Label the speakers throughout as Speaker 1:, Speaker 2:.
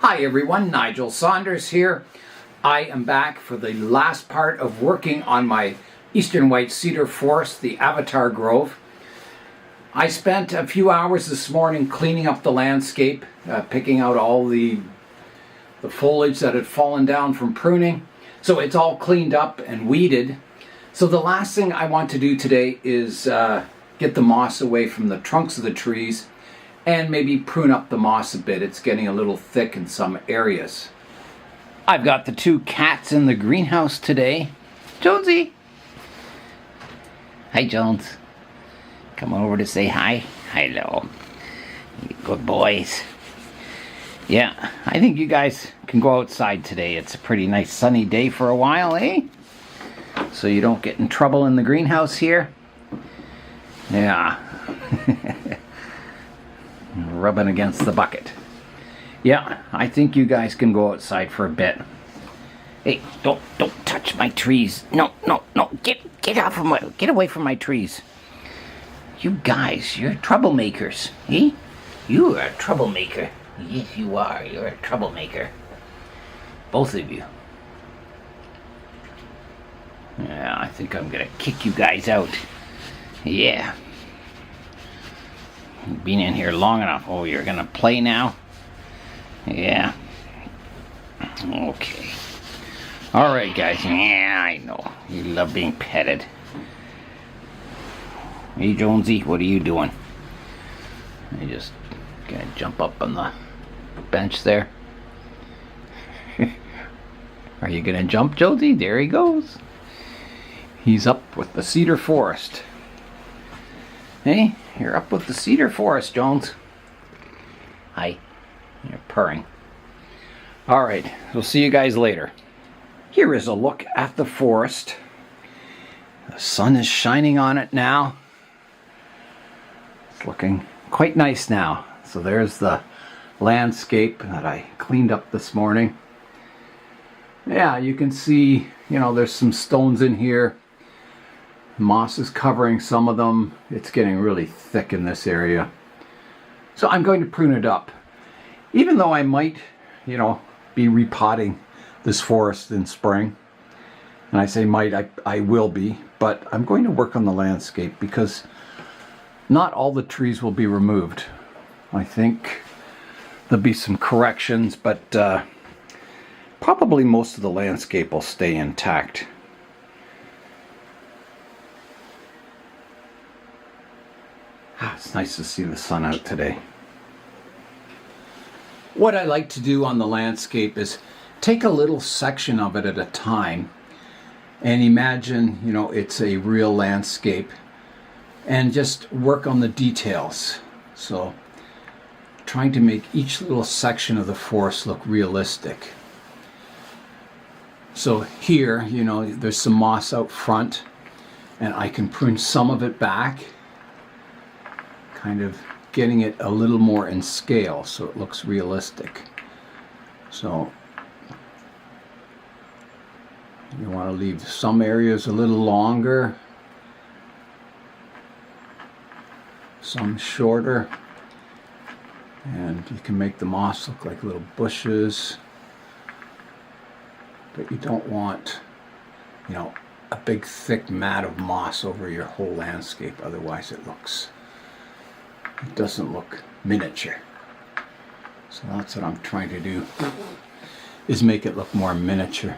Speaker 1: Hi everyone, Nigel Saunders here. I am back for the last part of working on my Eastern White Cedar forest, the Avatar Grove. I spent a few hours this morning cleaning up the landscape, picking out all the foliage that had fallen down from pruning. So it's all cleaned up and weeded. So the last thing I want to do today is get the moss away from the trunks of the trees and maybe prune up the moss a bit. It's getting a little thick in some areas. I've got the two cats in the greenhouse today. Jonesy! Hi, Jones. Come over to say hi. Hello. Good boys. Yeah, I think you guys can go outside today. It's a pretty nice sunny day for a while, eh? So you don't get in trouble in the greenhouse here. Yeah. Rubbing against the bucket. Yeah, I think you guys can go outside for a bit. Hey, don't touch my trees. No. Get off of get away from my trees. You guys, you're troublemakers, eh? You are a troublemaker. Yes, you are. You're a troublemaker. Both of you. Yeah, I think I'm gonna kick you guys out. Yeah. You've been in here long enough. Oh, you're gonna play now? Yeah. Okay. Alright, guys. Yeah, I know. You love being petted. Hey, Jonesy, what are you doing? You just gonna jump up on the bench there? Are you gonna jump, Jonesy? There he goes. He's up with the cedar forest. Hey, you're up with the cedar forest, Jones. Hi. You're purring. Alright, we'll see you guys later. Here is a look at the forest. The sun is shining on it now. It's looking quite nice now. So there's the landscape that I cleaned up this morning. Yeah, you can see, there's some stones in here. Moss is covering some of them. It's getting really thick in this area. So I'm going to prune it up. Even though I might, be repotting this forest in spring. And I say might, I will be. But I'm going to work on the landscape because not all the trees will be removed. I think there'll be some corrections, but probably most of the landscape will stay intact. It's nice to see the sun out today. What I like to do on the landscape is take a little section of it at a time and imagine, it's a real landscape and just work on the details. So trying to make each little section of the forest look realistic. So here, there's some moss out front and I can prune some of it back, kind of getting it a little more in scale so it looks realistic. So you want to leave some areas a little longer, some shorter, and you can make the moss look like little bushes, but you don't want, a big thick mat of moss over your whole landscape, otherwise it doesn't look miniature. So that's what I'm trying to do, is make it look more miniature.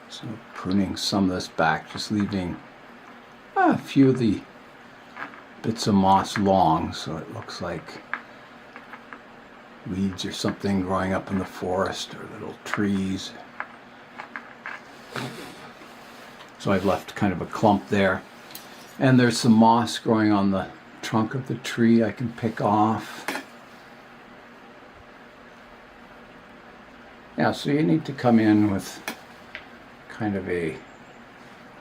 Speaker 1: So pruning some of this back, just leaving a few of the bits of moss long so it looks like weeds or something growing up in the forest or little trees. So I've left kind of a clump there. And there's some moss growing on the trunk of the tree I can pick off. Yeah, so you need to come in with kind of a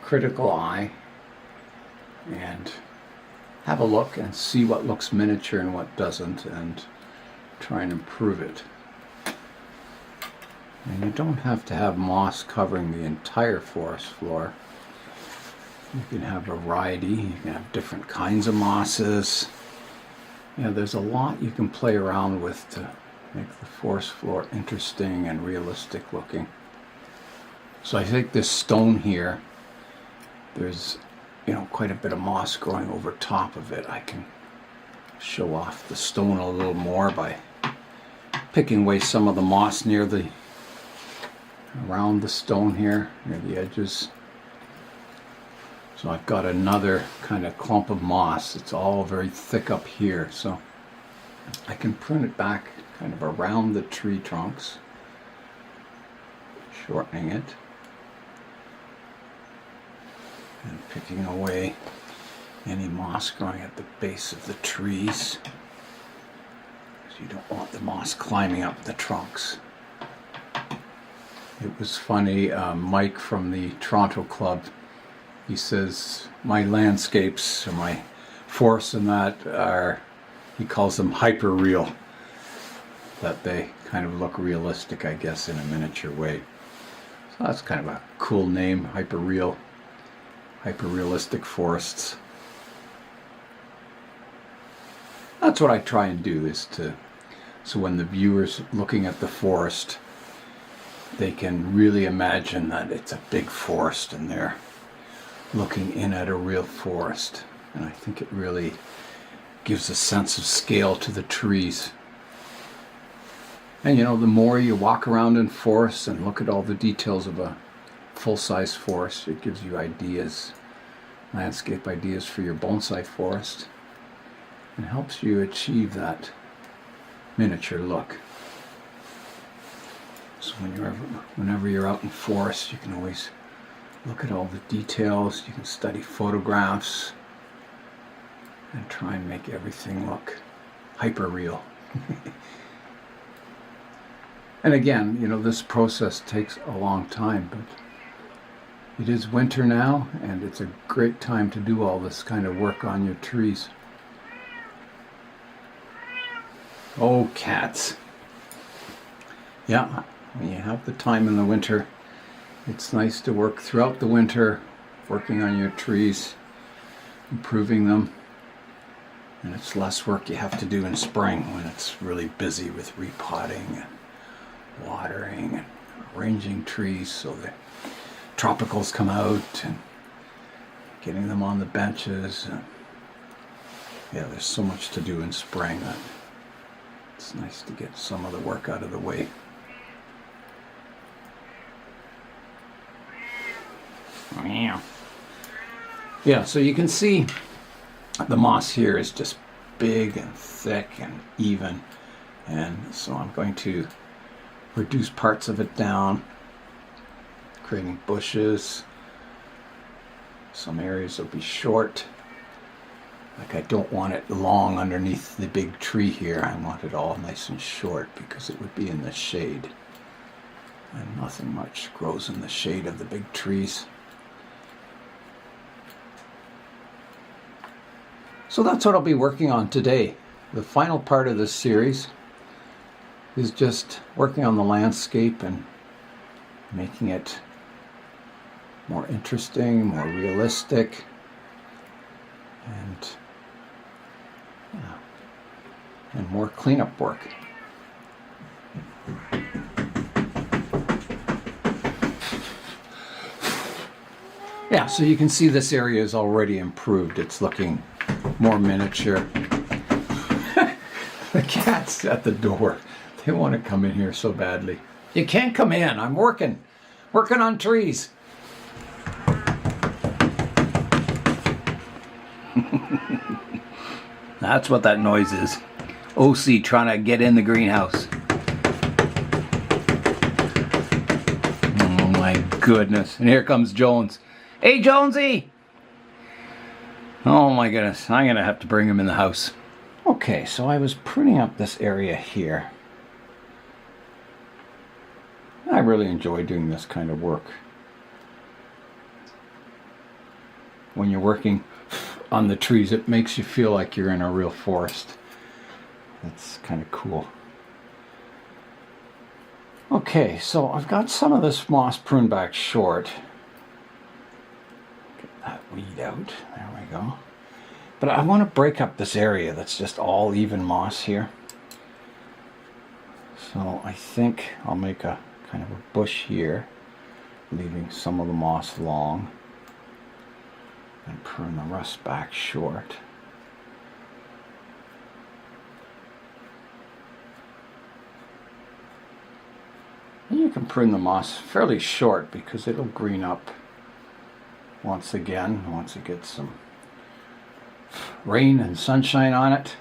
Speaker 1: critical eye and have a look and see what looks miniature and what doesn't and try and improve it. And you don't have to have moss covering the entire forest floor. You can have variety, you can have different kinds of mosses. There's a lot you can play around with to Make the forest floor interesting and realistic looking. So I think this stone here, there's, you know, quite a bit of moss growing over top of it. I can show off the stone a little more by picking away some of the moss near the, around the stone here, near the edges. So I've got another kind of clump of moss. It's all very thick up here, so I can prune it back kind of around the tree trunks, shortening it and picking away any moss growing at the base of the trees, because you don't want the moss climbing up the trunks. It was funny, Mike from the Toronto Club, he says my landscapes or my forests and that are, he calls them hyper real, that they kind of look realistic, I guess, in a miniature way. So that's kind of a cool name, hyper real, hyper realistic forests. That's what I try and do, is to, so when the viewer's looking at the forest, they can really imagine that it's a big forest and they're looking in at a real forest. And I think it really gives a sense of scale to the trees. And you know, the more you walk around in forests and look at all the details of a full-size forest, it gives you ideas, landscape ideas for your bonsai forest, and helps you achieve that miniature look. So whenever you're out in forest, you can always look at all the details, you can study photographs, and try and make everything look hyper real. And again, you know, this process takes a long time, but it is winter now, and it's a great time to do all this kind of work on your trees. Oh, cats. Yeah, when you have the time in the winter, it's nice to work throughout the winter, working on your trees, improving them. And it's less work you have to do in spring when it's really busy with repotting and watering and arranging trees so the tropicals come out and getting them on the benches. And yeah, there's so much to do in spring that it's nice to get some of the work out of the way. Yeah, so you can see the moss here is just big and thick and even, and so I'm going to reduce parts of it down, creating bushes. Some areas will be short, like I don't want it long underneath the big tree here. I want it all nice and short because it would be in the shade, and nothing much grows in the shade of the big trees. So that's what I'll be working on today. The final part of this series is just working on the landscape and making it more interesting, more realistic, and more cleanup work. Yeah, so you can see this area is already improved. It's looking more miniature. The cat's at the door. They want to come in here so badly. You can't come in. I'm working on trees. That's what that noise is. OC trying to get in the greenhouse. Oh my goodness. And here comes Jones. Hey, Jonesy! Oh my goodness, I'm gonna have to bring him in the house. Okay, so I was pruning up this area here. I really enjoy doing this kind of work. When you're working on the trees, it makes you feel like you're in a real forest. That's kind of cool. Okay, so I've got some of this moss pruned back short. That weed out. There we go. But I want to break up this area that's just all even moss here. So I think I'll make a kind of a bush here, leaving some of the moss long, and prune the rest back short. And you can prune the moss fairly short because it'll green up once again, once it gets some rain and sunshine on it.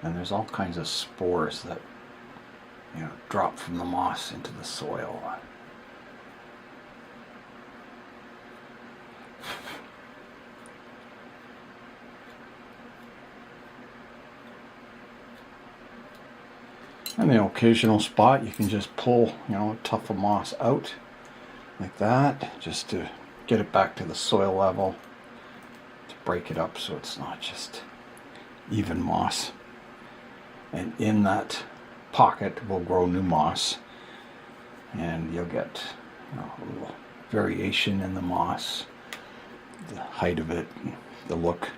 Speaker 1: And there's all kinds of spores that, you know, drop from the moss into the soil. And the occasional spot you can just pull, you know, a tuft of moss out like that, just to get it back to the soil level, to break it up so it's not just even moss. And in that pocket will grow new moss, and you'll get, you know, a little variation in the moss, the height of it, the look.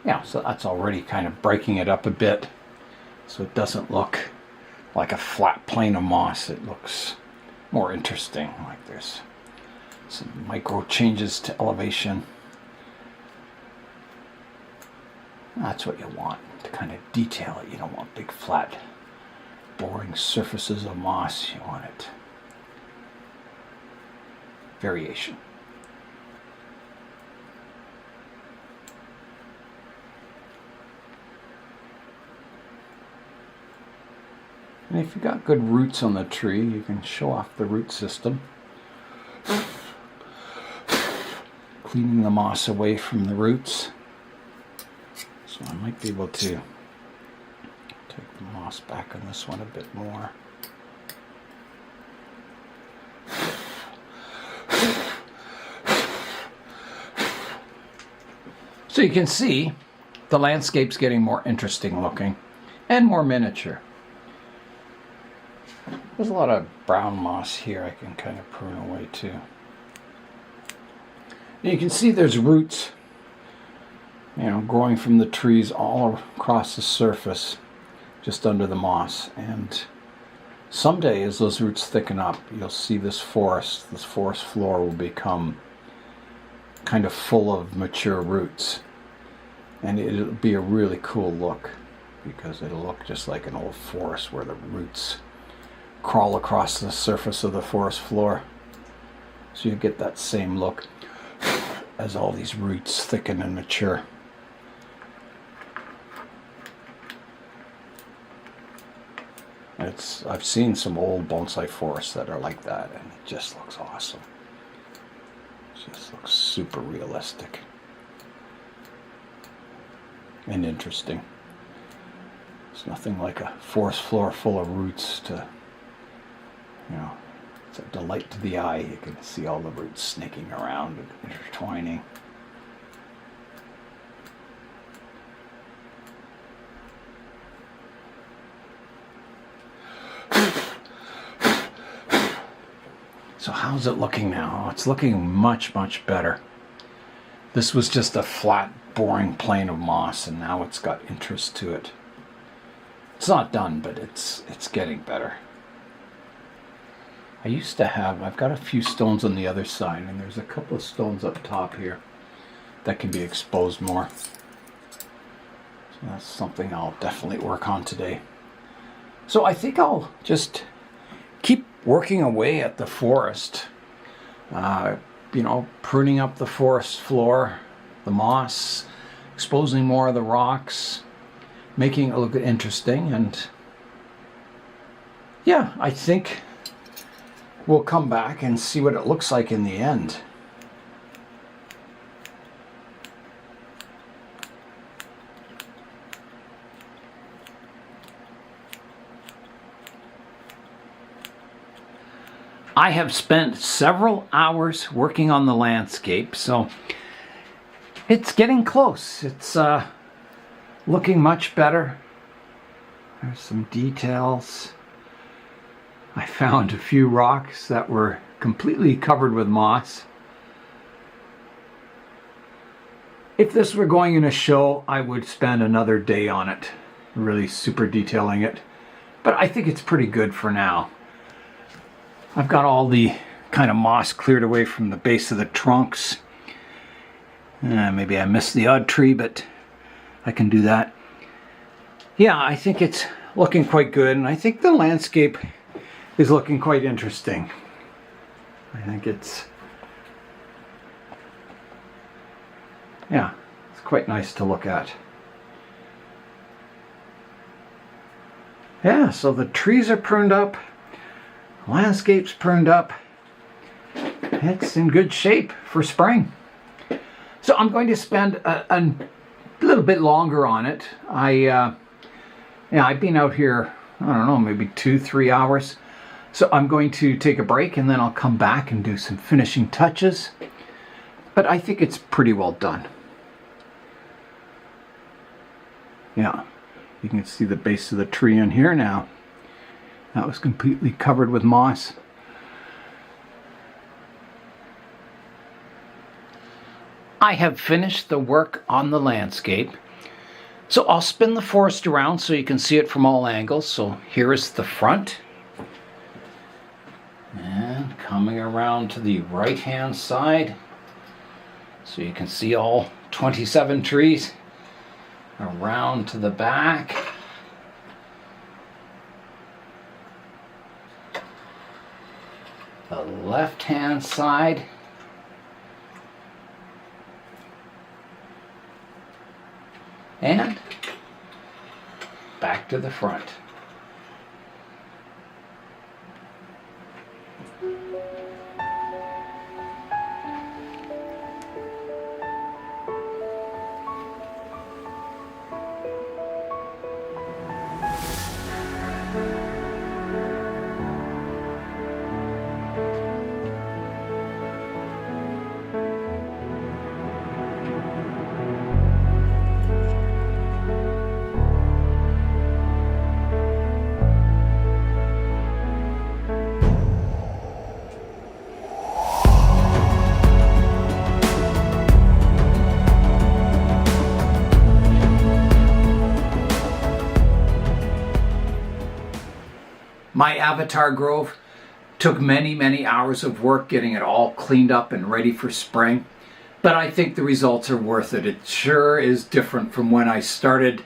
Speaker 1: Yeah, so that's already kind of breaking it up a bit, so it doesn't look like a flat plane of moss. It looks more interesting, like there's some micro changes to elevation. That's what you want, to kind of detail it. You don't want big flat boring surfaces of moss. You want it variation. And if you've got good roots on the tree, you can show off the root system, cleaning the moss away from the roots. So I might be able to take the moss back on this one a bit more. So you can see the landscape's getting more interesting looking and more miniature. There's a lot of brown moss here I can kind of prune away too. And you can see there's roots, you know, growing from the trees all across the surface, just under the moss. And someday, as those roots thicken up, you'll see this forest floor will become kind of full of mature roots. And it'll be a really cool look, because it'll look just like an old forest where the roots crawl across the surface of the forest floor. So you get that same look as all these roots thicken and mature. I've seen some old bonsai forests that are like that, and it just looks awesome. It just looks super realistic and interesting. There's nothing like a forest floor full of roots to, you know, it's a delight to the eye. You can see all the roots snaking around and intertwining. So how's it looking now? Oh, it's looking much, much better. This was just a flat, boring plane of moss, and now it's got interest to it. It's not done, but it's getting better. I've got a few stones on the other side, and there's a couple of stones up top here that can be exposed more. So that's something I'll definitely work on today. So I think I'll just keep working away at the forest, you know, pruning up the forest floor, the moss, exposing more of the rocks, making it look interesting. And yeah, I think we'll come back and see what it looks like in the end. I have spent several hours working on the landscape, so it's getting close. It's looking much better. There's some details. I found a few rocks that were completely covered with moss. If this were going in a show, I would spend another day on it, really super detailing it. But I think it's pretty good for now. I've got all the kind of moss cleared away from the base of the trunks. Maybe I missed the odd tree, but I can do that. Yeah, I think it's looking quite good, and I think the landscape is looking quite interesting. I think it's quite nice to look at. Yeah, so the trees are pruned up, landscape's pruned up. It's in good shape for spring. So I'm going to spend a little bit longer on it. I've been out here, I don't know, maybe 2-3 hours. So I'm going to take a break and then I'll come back and do some finishing touches. But I think it's pretty well done. Yeah, you can see the base of the tree in here now. That was completely covered with moss. I have finished the work on the landscape. So I'll spin the forest around so you can see it from all angles. So here is the front. And coming around to the right-hand side, so you can see all 27 trees. Around to the back. The left-hand side. And back to the front. My avatar grove took many hours of work getting it all cleaned up and ready for spring, but I think the results are worth it. It sure is different from when I started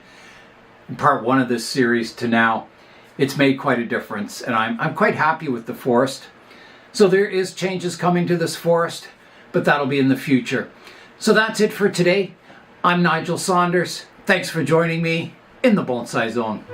Speaker 1: part 1 of this series to now. It's made quite a difference, and I'm quite happy with the forest. So there is changes coming to this forest, but that'll be in the future. So that's it for today. I'm Nigel Saunders. Thanks for joining me in the Bonsai Zone.